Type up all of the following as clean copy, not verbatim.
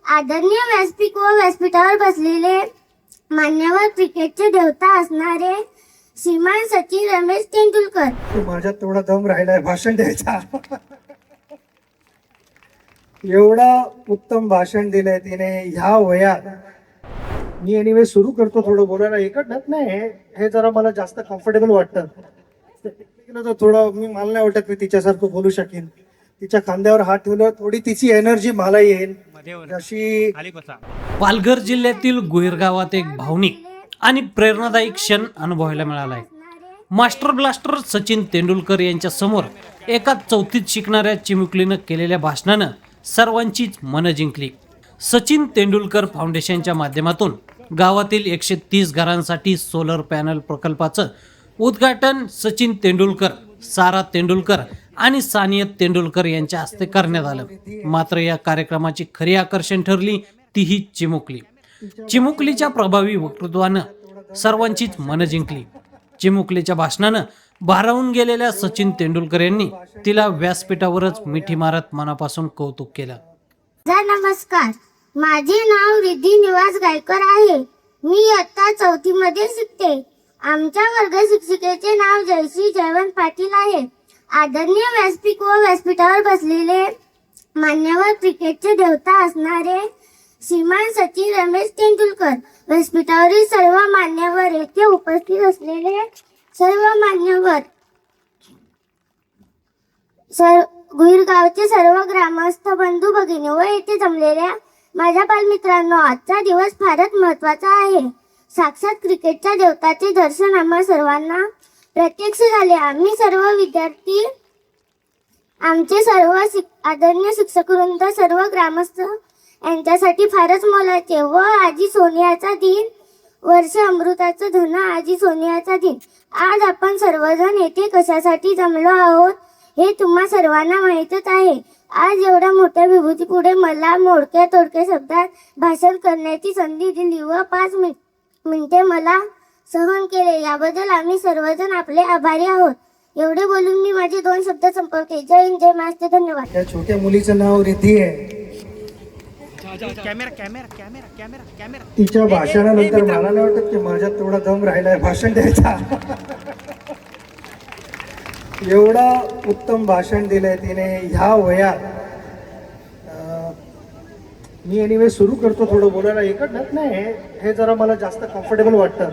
आदरणीय व्यासपीठ व व्यासपीठावर बसलेले मान्यवर क्रिकेटचे देवता असणारे श्रीमान सचिन रमेश तेंडुलकर. माझ्यात तेवढा दम राहिलाय भाषण द्यायचा. एवढा उत्तम भाषण दिलंय तिने ह्या वयात. मी एनिवे सुरू करतो थोडं बोलायला. एकच नाही, हे जरा मला जास्त कम्फर्टेबल वाटतं. तर थोडं मला नाही वाटत मी तिच्यासारखं बोलू शकेन. तिच्या खांद्यावर हात ठेवलं थोडी तिची एनर्जी मला येईल अशी. पालघर जिल्ह्यातील गुहेर गावात एक भावनिक आणि प्रेरणादायी क्षण अनुभवायला मिळालाय. मास्टर ब्लास्टर सचिन तेंडुलकर यांच्या समोर एका चौथीत शिकणाऱ्या चिमुकलीनं केलेल्या भाषणानं सर्वांचीच मनं जिंकली. सचिन तेंडुलकर फाउंडेशनच्या माध्यमातून गावातील 130 घरांसाठी सोलर पॅनल प्रकल्पाचं उद्घाटन सचिन तेंडुलकर, सारा तेंडुलकर आणि सानिया तेंडुलकर यांच्या हस्ते करण्यात आलं. मात्र या कार्यक्रमाची खरी आकर्षण ठरली ती ही चिमुकली. चिमुकलीच्या प्रभावी वक्तृत्वानं सर्वांचीच मनं जिंकली. चिमुकलीच्या भाषणानं भारावून गेलेल्या सचिन तेंडुलकर यांनी तिला व्यासपीठावरच मिठी मारत मनापासून कौतुक केलं. नमस्कार, माझे नाव रिद्धी निवास गायकर आहे. मी इयत्ता 4थी मध्ये शिकते. आमच्या वर्ग शिक्षिकेचे नाव जयश्री जयवंत पाटील आहे. आदरणीय व्यासपीठ व व्यासपीठावर बसलेले मान्यवर क्रिकेटचे देवता असणारे श्रीमान सचिन रमेश तेंडुलकर, व्यासपीठावरील सर्व मान्यवर, येथे उपस्थित असलेले सर्व मान्यवर, गुहीर गावचे सर्व ग्रामस्थ बंधू भगिनी व येथे जमलेल्या माझ्या बालमित्रांनो, आजचा दिवस फारच महत्त्वाचा आहे. साक्षात क्रिकेटच्या देवताचे दर्शन आम्हा सर्वांना प्रत्यक्ष झाले. आम्ही सर्व विद्यार्थी, आमचे सर्व आदरणीय शिक्षकवृंद, सर्व ग्रामस्थ यांच्यासाठी फारच मोलाचे व आजी सोनियाचा दिन, वर्ष अमृताचं धन आजी सोनियाचा दिन. आज आपण सर्वजण येथे कशासाठी जमलो आहोत हे तुम्हा सर्वांना माहीतच आहे. आज एवढ्या मोठ्या विभूती पुढे मला मोडक्या तोडक्या शब्दात भाषण करण्याची संधी दिली व 5 मिनिटे मला सहन केले, याबद्दल आम्ही सर्वजण आपले आभारी आहोत. एवढे बोलून मी माझे 2 शब्द संपवते. जय हिंद, जय महाराष्ट्र, धन्यवाद. या छोट्या मुलीचं नाव रिद्धी आहे. तिच्या भाषणानंतर मला नाही वाटत की माझ्यात तेवढा दम राहिलाय भाषण द्यायचा. एवढा उत्तम भाषण दिलंय तिने ह्या वयात. मी एनिवे सुरू करतो थोडं बोलायला. एकच नाही, हे जरा मला जास्त कम्फर्टेबल वाटतं.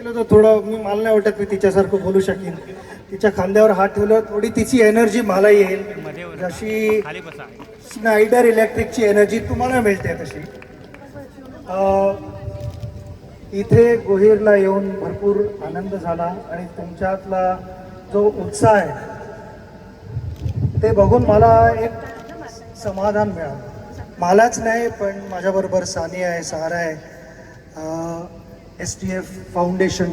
तर थोडं मला नाही वाटत मी तिच्यासारखं बोलू शकेन. तिच्या खांद्यावर हात ठेवलं थोडी तिची एनर्जी मला येईल जशी स्नायडर इलेक्ट्रिकची एनर्जी तुम्हाला मिळते तशी. इथे गुहीरला येऊन भरपूर आनंद झाला आणि तुमच्यातला जो उत्साह आहे ते बघून मला एक समाधान मिळालं. मलाच नाही पण माझ्याबरोबर सानिया आहे, सारा आहे, STF फाउंडेशन,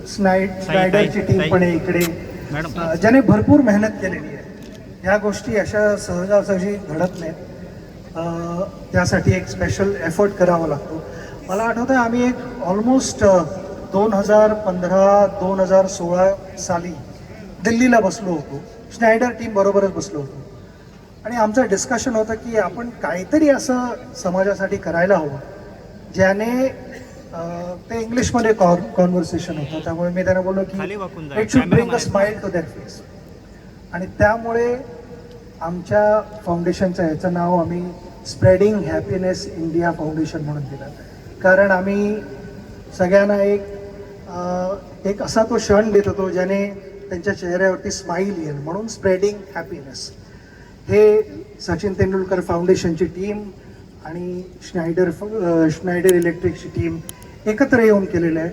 स्नायडरची टीम पण आहे इकडे, ज्याने भरपूर मेहनत केलेली आहे. ह्या गोष्टी अशा सहजासहजी घडत नाहीत. त्यासाठी एक स्पेशल एफर्ट करावा लागतो. मला आठवतं आम्ही एक ऑलमोस्ट 2015-2016 साली दिल्लीला बसलो होतो. स्नायडर टीम बरोबरच बसलो होतो आणि आमचं डिस्कशन होतं की आपण काहीतरी असं समाजासाठी करायला हवं ज्याने, ते इंग्लिशमध्ये कॉन्व्हर्सेशन होतं, त्यामुळे मी त्यांना बोललो की it should bring a smile to that face. आणि त्यामुळे आमच्या फाउंडेशनचं ह्याचं नाव आम्ही स्प्रेडिंग हॅपीनेस इंडिया फाउंडेशन म्हणून दिलं. कारण आम्ही सगळ्यांना एक असा तो क्षण देत होतो ज्याने त्यांच्या चेहऱ्यावरती स्माईल येईल, म्हणून स्प्रेडिंग हॅपीनेस. हे सचिन तेंडुलकर फाउंडेशनची टीम आणि स्नायडर इलेक्ट्रिकची टीम एकत्र येऊन केलेलं आहे.